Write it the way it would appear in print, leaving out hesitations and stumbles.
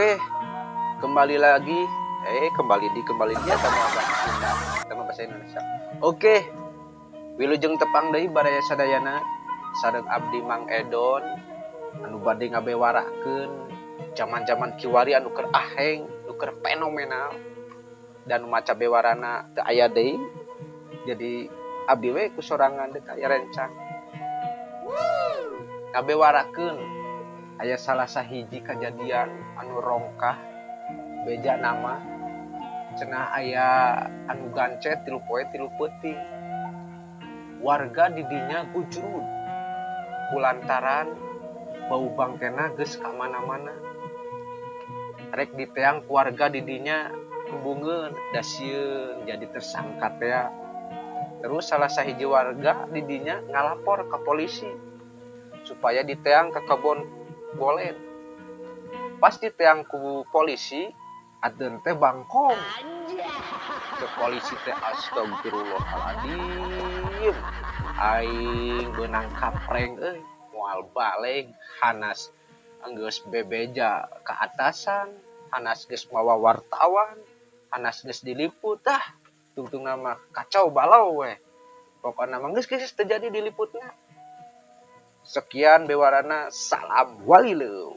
Oke, kembali lagi. Kembali dia sama bahasa Sunda, sama bahasa Indonesia. Oke, wilujeng tepang deui baraya sadayana sareng abdi Mang Edon anu bade ngabewarakeun zaman-zaman kiwari anu keur aheng, anu keur fenomenal dan maca bewarana teu aya deui. Jadi abdi we kusorangan deuk aya rencang ngabewarakeun aya salah sahiji kejadian anu rongkah beja nama cenah aya anu gancet 3 poe 3 peuting. Warga didinya gujrud kulantaran bau bangkena geus ka mana-mana. Rek diteang keluarga didinya hubungeun da sieun jadi tersangka teh. Terus salah sahiji warga didinya ngalapor ke polisi supaya diteang ke kebon bolen. Pas diteang ku polisi adeun teh bangkong. Ke polisi teh astagfirullahaladzim. Aing beunang kapreng euy, moal baleg hanas geus bebeja ka atasan, hanas geus mawa wartawan, hanas geus diliput tungtungna mah kacau balau we. Pokona mah geus terjadi diliputna. Sekian bewarana, salam walileuh.